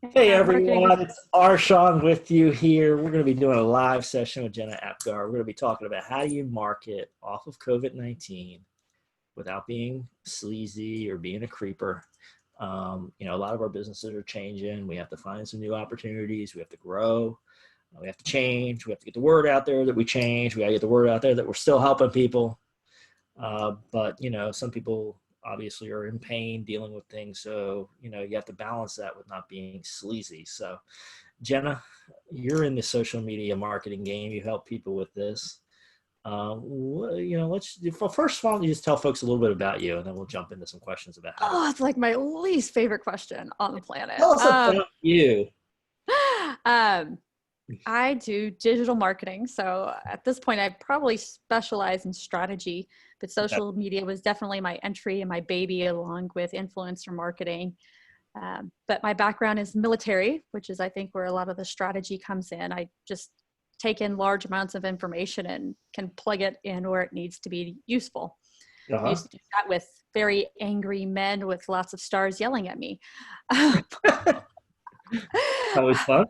Hey Marketing everyone, is, it's Arshawn with you here. We're going to be doing a live session with Jenna Apgar. We're going to be talking about how do you market off of COVID-19 without being sleazy or being a creeper. A lot of our businesses are changing. We have to find some new opportunities. We have to grow. We have to change. We have to get the word out there that we change. We got to get the word out there that we're still helping people. But some people obviously are in pain dealing with things. So, you have to balance that with not being sleazy. So, Jenna, you're in the social media marketing game. You help people with this. Let's first, why don't you just tell folks a little bit about you, and then we'll jump into some questions about how to. oh, it's like my least favorite question on the planet. Tell us about you. Um, I do digital marketing. So at this point, I probably specialize in strategy, but Okay. social media was definitely my entry and my baby, along with influencer marketing. But my background is military, which is, I think, where a lot of the strategy comes in. I just take in large amounts of information and can plug it in where it needs to be useful. I Uh used to do that with very angry men with lots of stars yelling at me. huh. Always fun.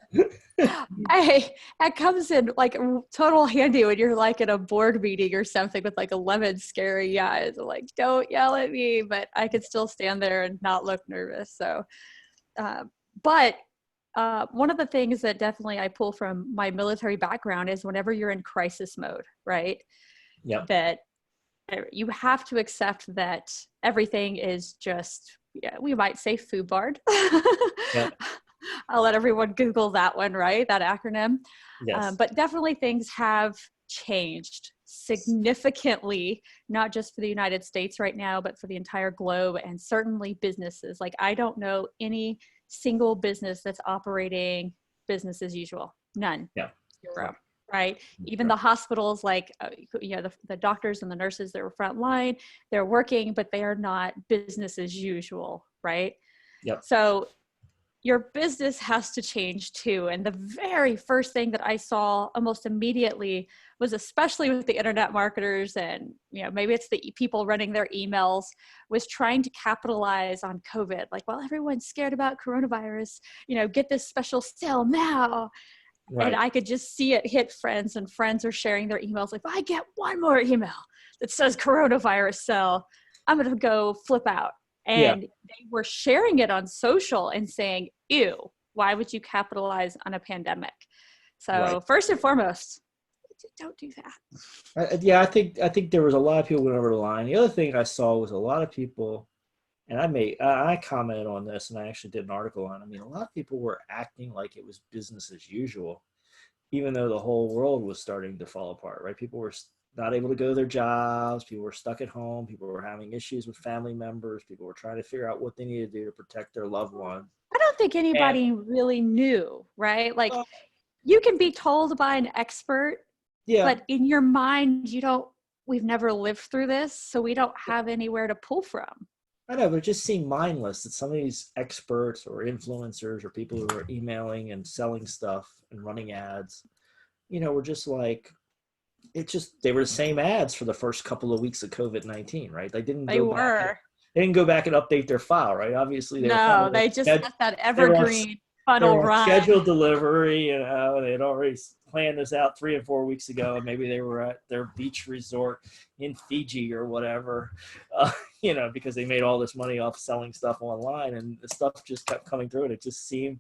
That comes in like total handy when you're like in a board meeting or something with like 11 scary eyes. Like, don't yell at me, but I could still stand there and not look nervous. So, uh, but one of the things that definitely I pull from my military background is whenever you're in crisis mode, right? Yep. That you have to accept that everything is just, yeah, we might say FUBARD. Yep. I'll let everyone Google that one, right? That acronym. Yes. But definitely things have changed significantly, not just for the United States right now, but for the entire globe, and certainly businesses. Like, I don't know any single business that's operating business as usual. None. Yeah. Zero. Right. Right. Even Right. the hospitals, like, the doctors and the nurses that were frontline, they're working, but they are not business as usual. Right. Yep. So your business has to change too. And the very first thing that I saw almost immediately was, especially with the internet marketers and, maybe it's the people running their emails, was trying to capitalize on COVID. Like, well, everyone's scared about coronavirus, get this special sale now. And Right. I could just see it hit friends, and friends are sharing their emails. Like, if I get one more email that says coronavirus sale, I'm going to go flip out. Yeah. And they were sharing it on social and saying, ew, why would you capitalize on a pandemic? Right. So first and foremost, don't do that. Yeah. I think there was a lot of people went over the line. The other thing I saw was a lot of people, and I commented on this, and I actually did an article on it. I mean, a lot of people were acting like it was business as usual, even though the whole world was starting to fall apart, right? People were not able to go to their jobs. People were stuck at home. People were having issues with family members. People were trying to figure out what they needed to do to protect their loved ones. I don't think And anybody really knew, right? Like, you can be told by an expert, yeah, but in your mind, we've never lived through this, so we don't have anywhere to pull from. I know, but it just seemed mindless that some of these experts or influencers or people who are emailing and selling stuff and running ads, were just like, they were the same ads for the first couple of weeks of COVID-19, right? They didn't They go back and were. update their file, right? Obviously, they were No, probably they just let that they were on evergreen they funnel were on run. scheduled delivery. They had already planned this out 3 and 4 weeks ago, and maybe they were at their beach resort in Fiji or whatever, because they made all this money off selling stuff online, and the stuff just kept coming through, and it just seemed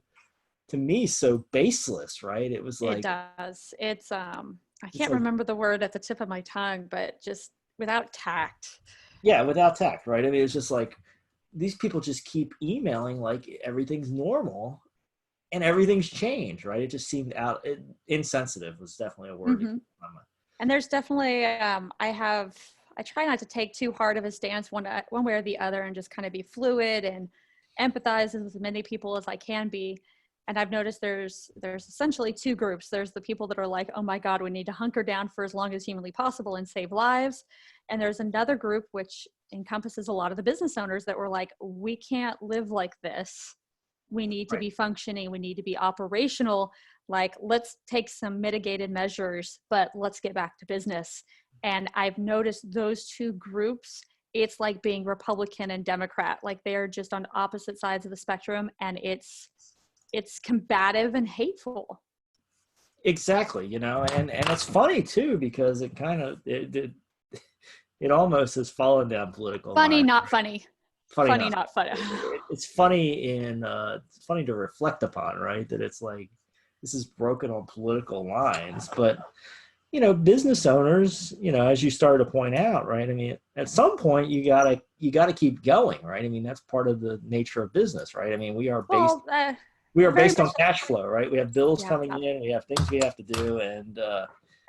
to me so baseless, right? It was It like does. I it's can't like remember the word at the tip of my tongue, but just without tact. yeah, without tact, right? I mean, it's just like these people just keep emailing like everything's normal and everything's changed, right? It just seemed insensitive was definitely a word. Hmm. And there's definitely, I try not to take too hard of a stance one way or the other, and just kind of be fluid and empathize with as many people as I can be. And I've noticed there's essentially two groups. There's the people that are like, oh my God, we need to hunker down for as long as humanly possible and save lives. And there's another group which encompasses a lot of the business owners that were like, we can't live like this. We need to Right. be functioning. We need to be operational. Like, let's take some mitigated measures, but let's get back to business. And I've noticed those two groups, it's like being Republican and Democrat. Like, they are just on opposite sides of the spectrum. And it's combative and hateful. Exactly, and it's funny too because it kind of it almost has fallen down political Funny, lines. not funny. Funny, not funny. It's funny it's funny to reflect upon, right? That it's like this is broken on political lines, but business owners, as you started to point out, right? I mean, at some point you gotta keep going, right? I mean, that's part of the nature of business, right? I mean, we are Very based on much. cash flow, right? We have bills Yeah. coming in, we have things we have to do, and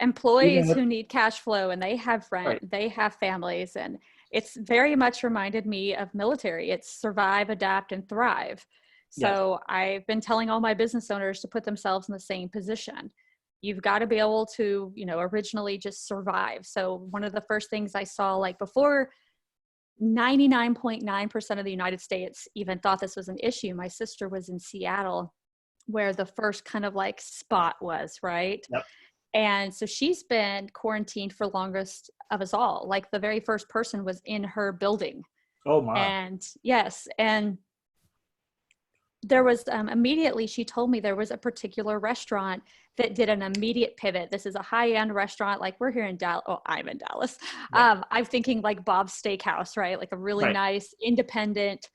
Employees who need cash flow, and they have rent, right. they have families, and it's very much reminded me of military. It's survive, adapt, and thrive. Yeah. So I've been telling all my business owners to put themselves in the same position. You've got to be able to, originally just survive. So one of the first things I saw, like before 99.9% of the United States even thought this was an issue, my sister was in Seattle, where the first kind of like spot was, right? Yep. And so she's been quarantined for longest of us all. Like the very first person was in her building. Oh my. And yes. And there was immediately, she told me there was a particular restaurant that did an immediate pivot. This is a high-end restaurant. Like we're here in Dallas. Oh, I'm in Dallas. Yeah. I'm thinking like Bob's Steakhouse, right? Like a really Right. nice independent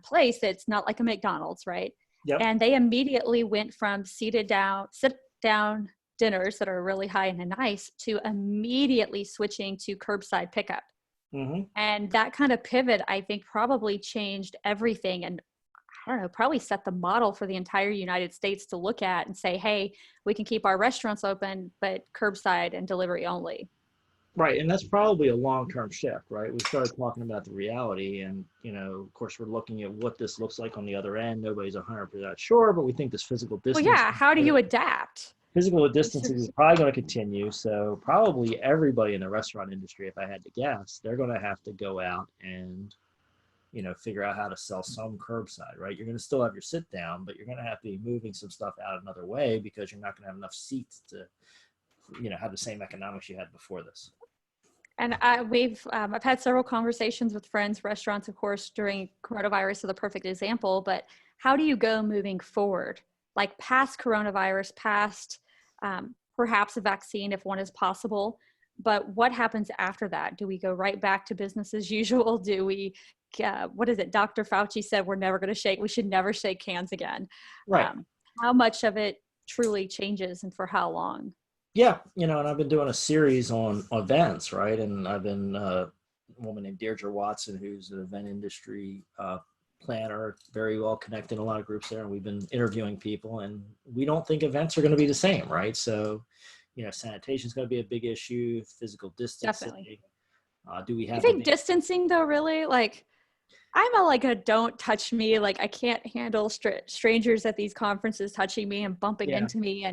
place that's not like a McDonald's, right? Yep. And they immediately went from sit down dinners that are really high and nice to immediately switching to curbside pickup. Mm-hmm. And that kind of pivot, I think, probably changed everything. And I don't know, probably set the model for the entire United States to look at and say, hey, we can keep our restaurants open, but curbside and delivery only. Right. And that's probably a long-term shift, right? We started talking about the reality and, of course, we're looking at what this looks like on the other end. Nobody's 100% sure, but we think this physical distance. Well, yeah. How do you adapt? Physical distancing is probably going to continue. So probably everybody in the restaurant industry, if I had to guess, they're going to have to go out and, figure out how to sell some curbside, right? You're going to still have your sit down, but you're going to have to be moving some stuff out another way because you're not going to have enough seats to, have the same economics you had before this. And I've had several conversations with friends, restaurants, of course, during coronavirus are the perfect example, but how do you go moving forward? Like past coronavirus, past perhaps a vaccine if one is possible, but what happens after that? Do we go right back to business as usual? Do we, what is it? Dr. Fauci said we should never shake hands again. Right. How much of it truly changes and for how long? Yeah. And I've been doing a series on events, right? And I've been a woman named Deirdre Watson, who's an event industry planner, very well connected in a lot of groups there. And we've been interviewing people and we don't think events are going to be the same, right? So, sanitation is going to be a big issue, physical distancing. Definitely. Do we have? I think distancing though, really, like I'm a don't touch me. Like I can't handle strangers at these conferences touching me and bumping into me.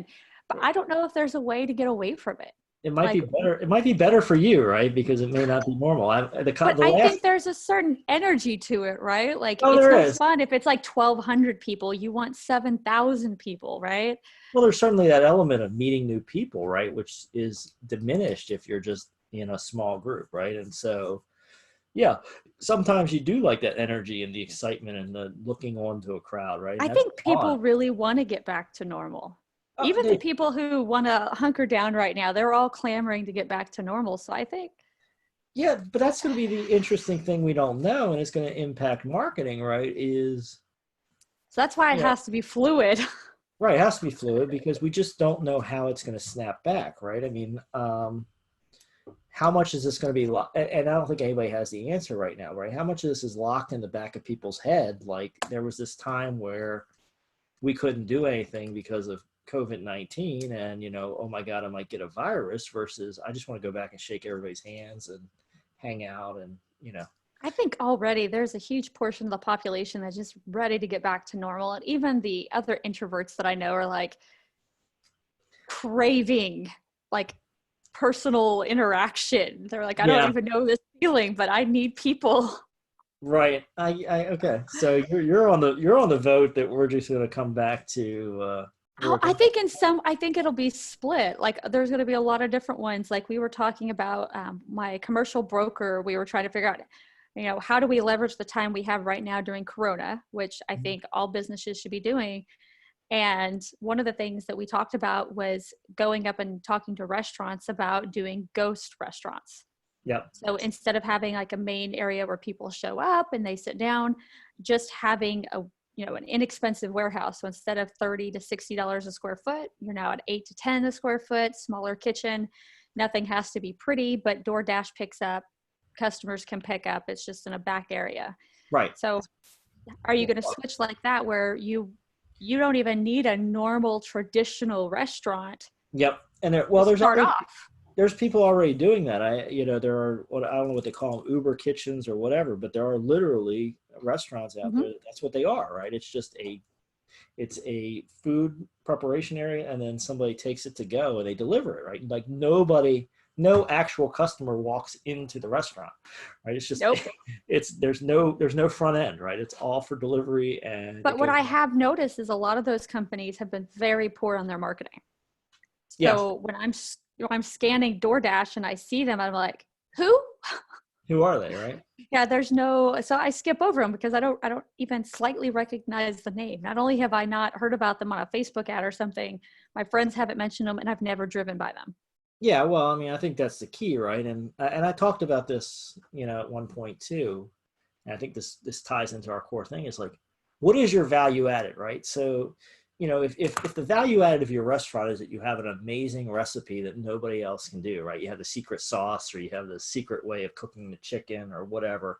But I don't know if there's a way to get away from it. It might be better. It might be better for you, right? Because it may not be normal. I think there's a certain energy to it, right? Like it's not fun if it's like 1,200 people. You want 7,000 people, right? Well, there's certainly that element of meeting new people, right? Which is diminished if you're just in a small group, right? And so, yeah, sometimes you do like that energy and the excitement and the looking on to a crowd, right? I think people really want to get back to normal. Even the people who want to hunker down right now, they're all clamoring to get back to normal. So I think. Yeah, but that's going to be the interesting thing we don't know, and it's going to impact marketing, right? So that's why it has to be fluid. Right, it has to be fluid because we just don't know how it's going to snap back, right? I mean, how much is this going to be? And I don't think anybody has the answer right now, right? How much of this is locked in the back of people's head? Like there was this time where we couldn't do anything because of COVID-19 and, oh my God, I might get a virus versus I just want to go back and shake everybody's hands and hang out and, I think already there's a huge portion of the population that's just ready to get back to normal. And even the other introverts that I know are like craving like personal interaction. They're like, I don't even know this feeling, but I need people. Right. Okay. So you're on the vote that we're just going to come back to, I think it'll be split. Like there's going to be a lot of different ones. Like we were talking about my commercial broker. We were trying to figure out, how do we leverage the time we have right now during Corona, which I think all businesses should be doing. And one of the things that we talked about was going up and talking to restaurants about doing ghost restaurants. Yep. So instead of having like a main area where people show up and they sit down, just having an inexpensive warehouse. So instead of $30 to $60 a square foot, you're now at 8 to 10 a square foot, smaller kitchen. Nothing has to be pretty, but DoorDash picks up, customers can pick up. It's just in a back area. Right. So are you going to switch like that where you don't even need a normal traditional restaurant? Yep. And there's people already doing that. There are I don't know what they call them, Uber kitchens or whatever, but there are literally restaurants out there. That's what they are, right? It's just it's a food preparation area, and then somebody takes it to go and they deliver it, right? Like no actual customer walks into the restaurant, right? It's just, nope. there's no front end, right? It's all for delivery. But what I have noticed is a lot of those companies have been very poor on their marketing. So yes. when I'm scanning DoorDash and I see them, I'm like, who are they, right? Yeah, so I skip over them because I don't even slightly recognize the name. Not only have I not heard about them on a Facebook ad or something, my friends haven't mentioned them and I've never driven by them. Yeah, well, I mean, I think that's the key, right? And I talked about this, at one point too. And I think this ties into our core thing is like, what is your value added, right? So, if the value added of your restaurant is that you have an amazing recipe that nobody else can do, right? You have the secret sauce, or you have the secret way of cooking the chicken or whatever,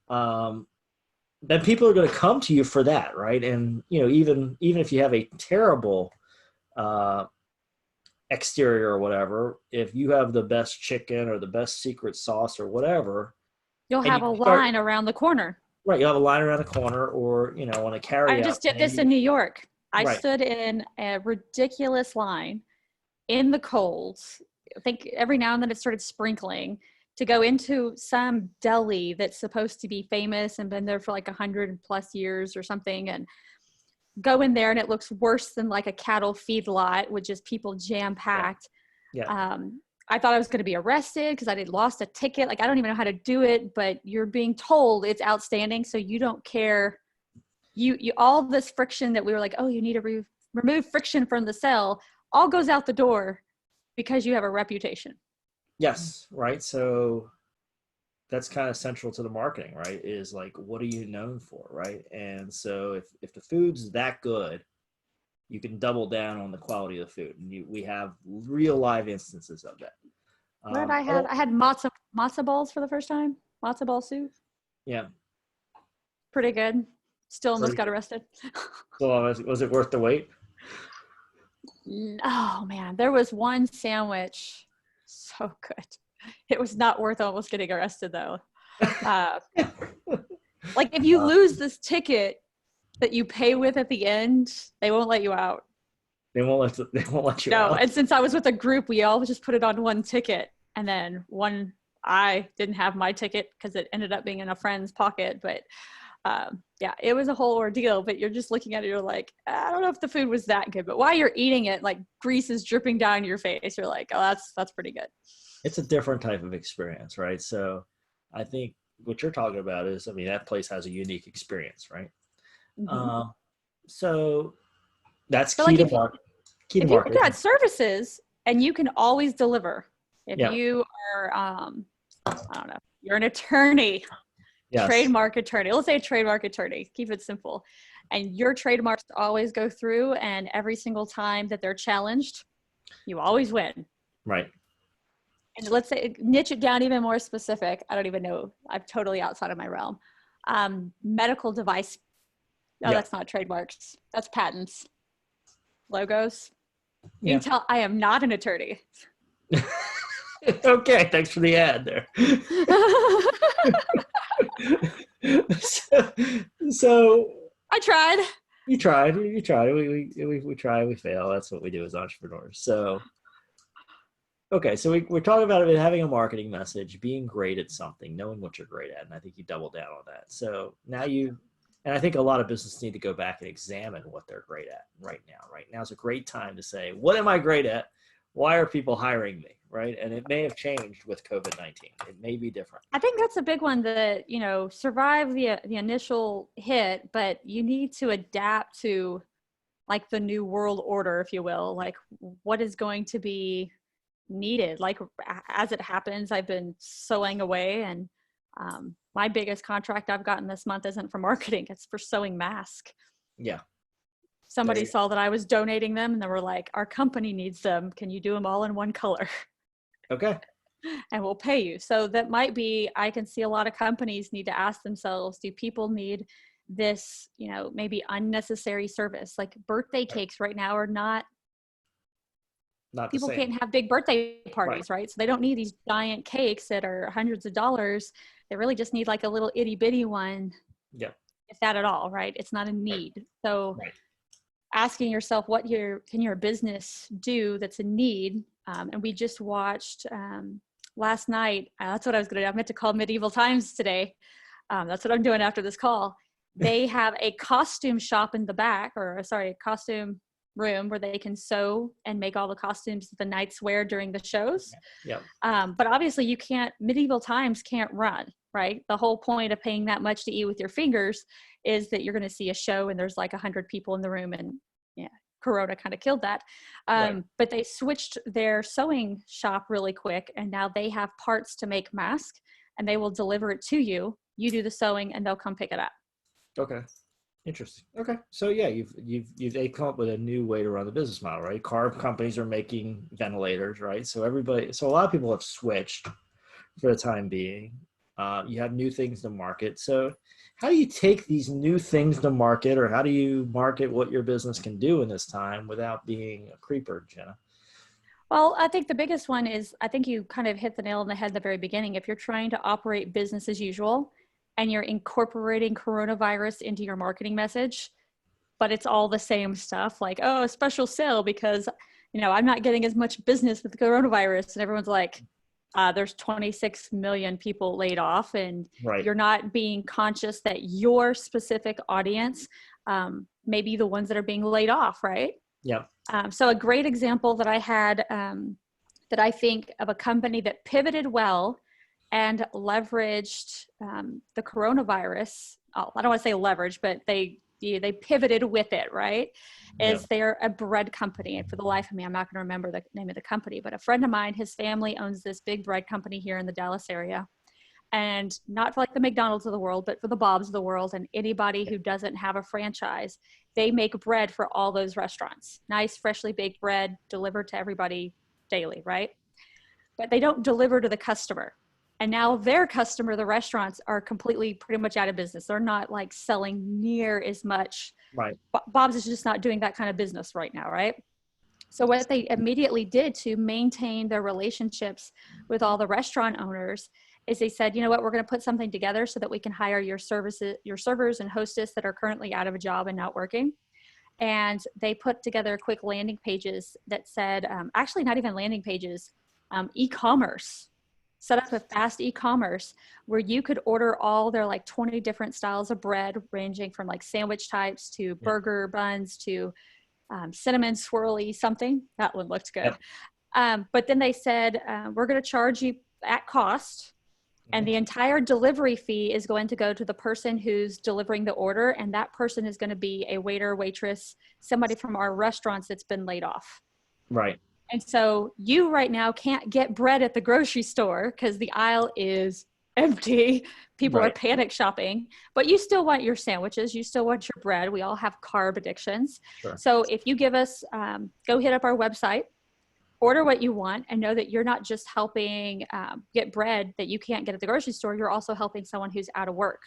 then people are going to come to you for that, right? And, even if you have a terrible exterior or whatever, if you have the best chicken or the best secret sauce or whatever, you'll have a line around the corner. Right. You'll have a line around the corner, or, on a carry out. I just did this in New York. I stood in a ridiculous line in the cold. I think every now and then it started sprinkling to go into some deli that's supposed to be famous and been there for like 100+ years or something, and go in there and it looks worse than like a cattle feedlot with just people jam packed. Yeah. I thought I was going to be arrested because I had lost a ticket. Like, I don't even know how to do it, but you're being told it's outstanding. So you don't care. You all this friction that we were like, oh, you need to remove friction from the cell, all goes out the door because you have a reputation. Yes. Right. So that's kind of central to the marketing, right? Is like, what are you known for? Right. And so if the food's that good, you can double down on the quality of the food. And we have real live instances of that. What did I have? I had matzo balls for the first time. Matzo ball soup. Yeah. Pretty good. Still almost got arrested. So was it worth the wait? Oh man, there was one sandwich. So good. It was not worth almost getting arrested though. Like if you lose this ticket that you pay with at the end, they won't let you out. They won't let you out. No, and since I was with a group, we all just put it on one ticket, and then I didn't have my ticket because it ended up being in a friend's pocket. But yeah, it was a whole ordeal. But you're just looking at it, you're like, I don't know if the food was that good. But while you're eating it, like grease is dripping down your face. You're like, oh, that's pretty good. It's a different type of experience, right? So I think what you're talking about is, I mean, that place has a unique experience, right? Mm-hmm. So that's key to market. If you've got services and you can always deliver, if you are, I don't know, you're an attorney, trademark attorney, let's say a trademark attorney, keep it simple. And your trademarks always go through, and every single time that they're challenged, you always win. Right. And let's say, niche it down even more specific. I don't even know. I'm totally outside of my realm. Medical device. No, that's not trademarks. That's patents. Logos. You can tell I am not an attorney. Okay, thanks for the ad there. so I tried. You tried. We try, we fail. That's what we do as entrepreneurs. So, okay, so we're talking about it having a marketing message, being great at something, knowing what you're great at, and I think you double down on that. So now and I think a lot of businesses need to go back and examine what they're great at right now. Right now is a great time to say, what am I great at? Why are people hiring me? Right. And it may have changed with COVID-19. It may be different. I think that's a big one that, survive the initial hit, but you need to adapt to like the new world order, if you will, like what is going to be needed. Like as it happens, I've been sewing away, and my biggest contract I've gotten this month isn't for marketing, it's for sewing masks. Yeah. Somebody saw that I was donating them and they were like, our company needs them. Can you do them all in one color? Okay. And we'll pay you. So that might be, I can see a lot of companies need to ask themselves, do people need this, you know, maybe unnecessary service? Like birthday cakes right now are not people can't have big birthday parties, right? So they don't need these giant cakes that are hundreds of dollars. They really just need like a little itty bitty one. Yeah. If that at all, right? It's not a need. Right. So asking yourself what can your business do that's a need. And we just watched last night, that's what I was going to do. I meant to call Medieval Times today. That's what I'm doing after this call. They have a costume shop in the back, a costume room where they can sew and make all the costumes that the knights wear during the shows. Yeah. But obviously Medieval Times can't run, right? The whole point of paying that much to eat with your fingers is that you're going to see a show and there's like 100 people in the room, and Corona kind of killed that. But they switched their sewing shop really quick, and now they have parts to make masks, and they will deliver it to you. You do the sewing and they'll come pick it up. Okay. Interesting. Okay. So yeah, they've come up with a new way to run the business model, right? Car companies are making ventilators, right? So a lot of people have switched for the time being. You have new things to market. So how do you take these new things to market, or how do you market what your business can do in this time without being a creeper, Jenna? Well, I think the biggest one is, I think you kind of hit the nail on the head at the very beginning. If you're trying to operate business as usual and you're incorporating coronavirus into your marketing message, but it's all the same stuff, like, oh, a special sale because, I'm not getting as much business with the coronavirus. And everyone's like, there's 26 million people laid off, and you're not being conscious that your specific audience may be the ones that are being laid off, right? Yeah. So a great example that I had that I think of a company that pivoted well and leveraged the coronavirus. Oh, I don't want to say leverage, but they pivoted with it, right? They're a bread company. And for the life of me, I'm not going to remember the name of the company, but a friend of mine, his family owns this big bread company here in the Dallas area. And not for like the McDonald's of the world, but for the Bob's of the world and anybody who doesn't have a franchise. They make bread for all those restaurants. Nice, freshly baked bread delivered to everybody daily, right? But they don't deliver to the customer. And now their customer, the restaurants, are completely pretty much out of business. They're not like selling near as much. Right. Bob's is just not doing that kind of business right now, right? So what they immediately did to maintain their relationships with all the restaurant owners is they said, you know what, we're going to put something together so that we can hire your servers and hostess that are currently out of a job and not working. And they put together quick landing pages that said, actually not even landing pages, e-commerce. Set up a fast e-commerce where you could order all their like 20 different styles of bread, ranging from like sandwich types to burger buns to cinnamon swirly something. That one looked good. But then they said, we're going to charge you at cost. And the entire delivery fee is going to go to the person who's delivering the order. And that person is going to be a waiter, waitress, somebody from our restaurants that's been laid off. Right. And so you right now can't get bread at the grocery store because the aisle is empty. People are panic shopping, but you still want your sandwiches. You still want your bread. We all have carb addictions. Sure. So if you give us, go hit up our website, order what you want, and know that you're not just helping get bread that you can't get at the grocery store. You're also helping someone who's out of work.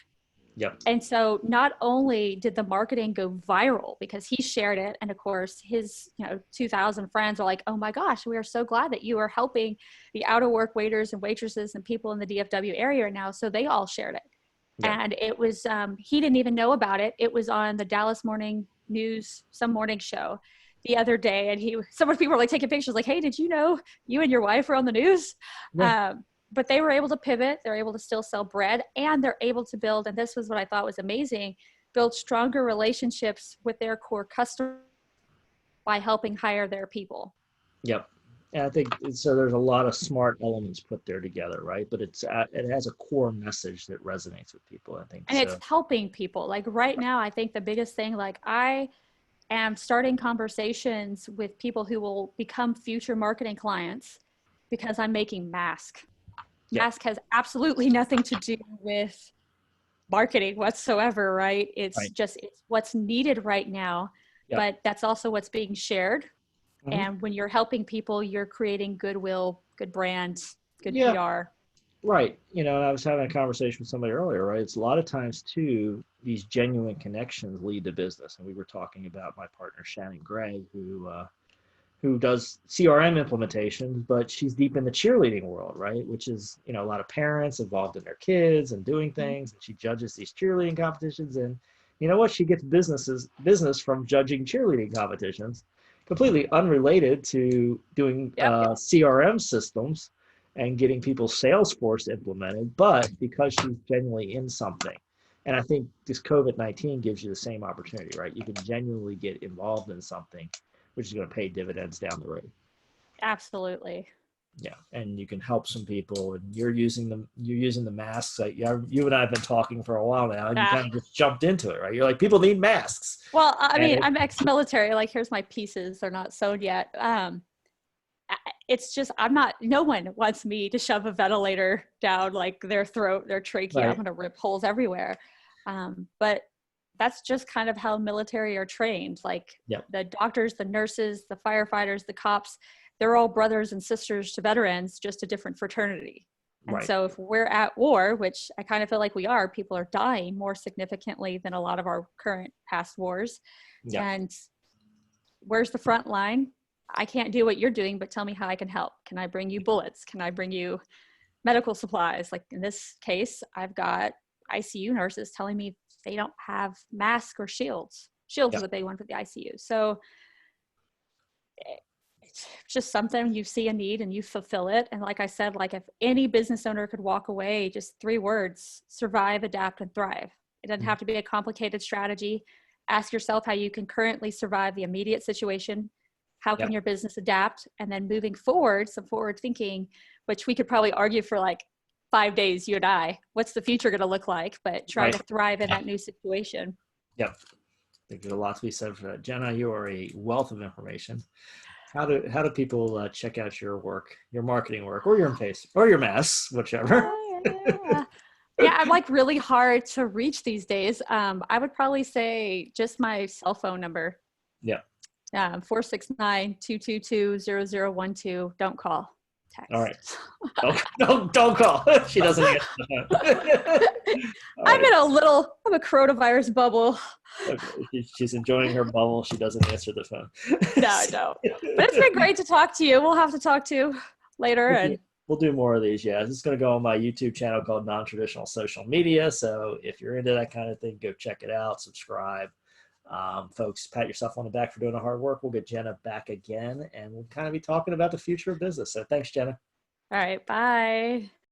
Yep. And so not only did the marketing go viral because he shared it, and of course his 2,000 friends are like, oh my gosh, we are so glad that you are helping the out of work waiters and waitresses and people in the DFW area right now. So they all shared it. Yep. And it was, he didn't even know about it. It was on the Dallas Morning News, some morning show the other day. And so many people were like taking pictures like, hey, did you know you and your wife were on the news? Yeah. But they were able to pivot. They're able to still sell bread, and they're able to build, and this was what I thought was amazing, build stronger relationships with their core customers by helping hire their people. Yep. And I think so. There's a lot of smart elements put there together, right? But it has a core message that resonates with people, I think. And it's helping people. Like right now, I think the biggest thing, like am starting conversations with people who will become future marketing clients because I'm making mask. Yep. Mask has absolutely nothing to do with marketing whatsoever, right? It's Right. just it's what's needed right now, Yep. but that's also what's being shared. Mhm. And when you're helping people, you're creating goodwill, good brand, good Yeah. PR. Right. I was having a conversation with somebody earlier, right? It's a lot of times too, these genuine connections lead to business. And we were talking about my partner, Shannon Gray, who does CRM implementations, but she's deep in the cheerleading world, right? Which is, a lot of parents involved in their kids and doing things. And she judges these cheerleading competitions. And you know what? She gets business from judging cheerleading competitions, completely unrelated to doing Yep. CRM systems and getting people's Salesforce implemented, but because she's genuinely in something. And I think this COVID-19 gives you the same opportunity, right? You can genuinely get involved in something which is going to pay dividends down the road. Absolutely. Yeah, and you can help some people, and you're using the masks. Like, yeah, you and I have been talking for a while now, and you Yeah. kind of just jumped into it, right? You're like, people need masks, Well, I and mean, I'm ex-military. Like, here's my pieces. They're not sewn yet. It's just, no one wants me to shove a ventilator down like their throat, their trachea. I'm right, going to rip holes everywhere. But that's just kind of how military are trained. Like yeah, the doctors, the nurses, the firefighters, the cops, they're all brothers and sisters to veterans, just a different fraternity. And right, so if we're at war, which I kind of feel like we are, people are dying more significantly than a lot of our current past wars. yeah, And where's the front line? I can't do what you're doing, but tell me how I can help. Can I bring you bullets? Can I bring you medical supplies? Like in this case, I've got ICU nurses telling me they don't have masks or shields. Shields yeah, is what they want for the ICU. So it's just something you see a need and you fulfill it. And like I said, like if any business owner could walk away, just 3 words: survive, adapt, and thrive. It doesn't mhm, have to be a complicated strategy. Ask yourself how you can currently survive the immediate situation. How yeah, can your business adapt? And then moving forward, some forward thinking, which we could probably argue for like 5 days, you and I. What's the future going to look like? But try right, to thrive in that new situation. yeah. I think there's a lot to be said for that. Jenna, you are a wealth of information. How do people check out your work, your marketing work, or your face, or your masks, whichever? Yeah. Yeah, I'm like really hard to reach these days. I would probably say just my cell phone number, Yeah. 469-222-0012. Don't call, All right. text. Don't call. She doesn't answer the phone. All right. I'm a coronavirus bubble. Okay. She's enjoying her bubble. She doesn't answer the phone. No, I don't. But it's been great to talk to you. We'll have to talk to later. We'll do, And we'll do more of these. Yeah, this is going to go on my YouTube channel called Non-Traditional Social Media. So if you're into that kind of thing, go check it out. Subscribe. Folks, pat yourself on the back for doing the hard work. We'll get Jenna back again, and we'll kind of be talking about the future of business. So thanks, Jenna. all right, bye.